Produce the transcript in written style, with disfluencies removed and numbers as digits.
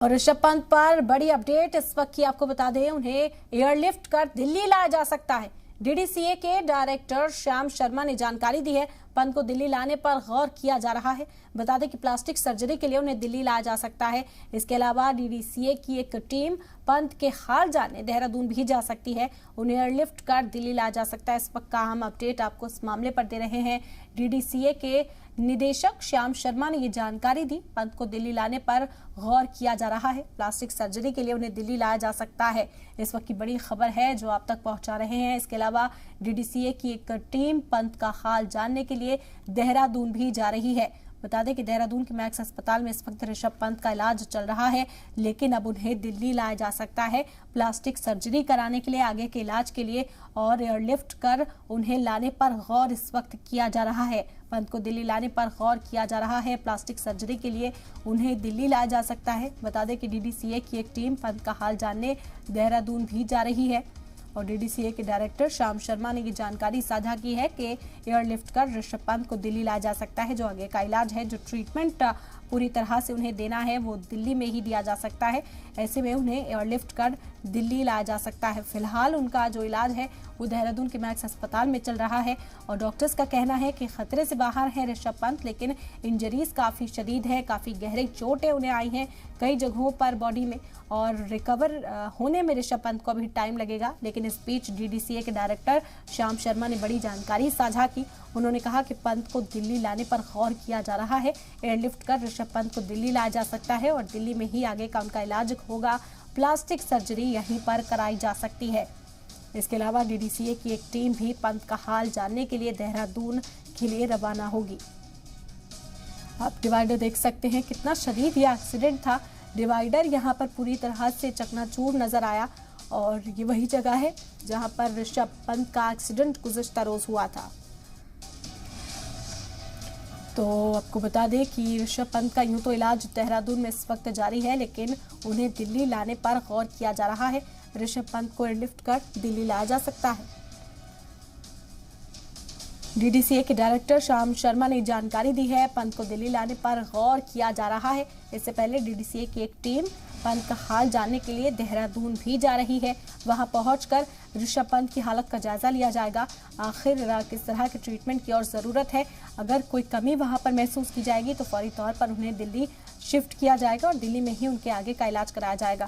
और ऋषभ पंत पर बड़ी अपडेट इस वक्त की आपको बता दें, उन्हें एयरलिफ्ट कर दिल्ली लाया जा सकता है। डीडीसीए के डायरेक्टर श्याम शर्मा ने जानकारी दी है। पंत को दिल्ली लाने पर गौर किया जा रहा है। बता दें कि प्लास्टिक सर्जरी के लिए उन्हें दिल्ली लाया जा सकता है। इसके अलावा डीडीसीए की एक टीम पंत के हाल जानने देहरादून भी जा सकती है। उन्हें एयरलिफ्ट कर दिल्ली लाया जा सकता है। इस वक्त का हम अपडेट आपको इस मामले पर दे रहे हैं। डीडीसीए के निदेशक श्याम शर्मा ने ये जानकारी दी। पंत को दिल्ली लाने पर गौर किया जा रहा है। प्लास्टिक सर्जरी के लिए उन्हें दिल्ली लाया जा सकता है। इस वक्त की बड़ी खबर है जो आप तक पहुंचा रहे हैं। इसके अलावा डीडीसीए की एक टीम पंत का हाल जानने के लिए देहरादून भी जा रही है। बता दें कि देहरादून के मैक्स अस्पताल में इस वक्त ऋषभ पंत का इलाज चल रहा है, लेकिन अब उन्हें दिल्ली लाया जा सकता है प्लास्टिक सर्जरी कराने के लिए, आगे के इलाज के लिए, और एयरलिफ्ट कर उन्हें लाने पर गौर इस वक्त किया जा रहा है। पंत को दिल्ली लाने पर गौर किया जा रहा है। प्लास्टिक सर्जरी के लिए उन्हें दिल्ली लाया जा सकता है। बता दें कि डीडीसीए की एक टीम पंत का हाल जानने देहरादून भी जा रही है और डीडीसीए के डायरेक्टर श्याम शर्मा ने ये जानकारी साझा की है कि एयरलिफ्ट कर ऋषभ पंत को दिल्ली लाया जा सकता है। जो आगे का इलाज है, जो ट्रीटमेंट पूरी तरह से उन्हें देना है, वो दिल्ली में ही दिया जा सकता है। ऐसे में उन्हें एयरलिफ्ट कर दिल्ली लाया जा सकता है। फिलहाल उनका जो इलाज है वो देहरादून के मैक्स अस्पताल में चल रहा है और डॉक्टर्स का कहना है कि खतरे से बाहर है ऋषभ पंत, लेकिन इंजरीज काफ़ी शदीद है, काफ़ी गहरी चोटें उन्हें आई हैं कई जगहों पर बॉडी में, और रिकवर होने में ऋषभ पंत को अभी टाइम लगेगा। लेकिन इस बीच डीडीसीए के डायरेक्टर श्याम शर्मा ने बड़ी जानकारी साझा की। उन्होंने कहा कि पंत को दिल्ली लाने पर गौर किया जा रहा है। एयरलिफ्ट कर ऋषभ पंत को दिल्ली लाया जा सकता है और दिल्ली में ही आगे का उनका इलाज होगा। प्लास्टिक सर्जरी यहीं पर कराई जा सकती है। इसके अलावा डीडीसीए की एक टीम भी पंत का हाल जानने के लिए देहरादून के लिए रवाना होगी। आप डिवाइडर देख सकते हैं, कितना शदीद यह एक्सीडेंट था। डिवाइडर यहाँ पर पूरी तरह से चकनाचूर नजर आया और ये वही जगह है जहाँ पर ऋषभ पंत का एक्सीडेंट गुज़िश्ता रोज हुआ था। तो आपको बता दें कि ऋषभ पंत का यूं तो इलाज देहरादून में इस वक्त जारी है, लेकिन उन्हें दिल्ली लाने पर गौर किया जा रहा है। ऋषभ पंत को एयरलिफ्ट कर दिल्ली लाया जा सकता है। डीडीसीए के डायरेक्टर श्याम शर्मा ने जानकारी दी है। पंत को दिल्ली लाने पर गौर किया जा रहा है। इससे पहले डीडीसीए की एक टीम पंत का हाल जानने के लिए देहरादून भी जा रही है। वहां पहुंचकर ऋषभ पंत की हालत का जायजा लिया जाएगा। आखिर किस तरह के ट्रीटमेंट की और ज़रूरत है, अगर कोई कमी वहां पर महसूस की जाएगी तो फौरी तौर पर उन्हें दिल्ली शिफ्ट किया जाएगा और दिल्ली में ही उनके आगे का इलाज कराया जाएगा।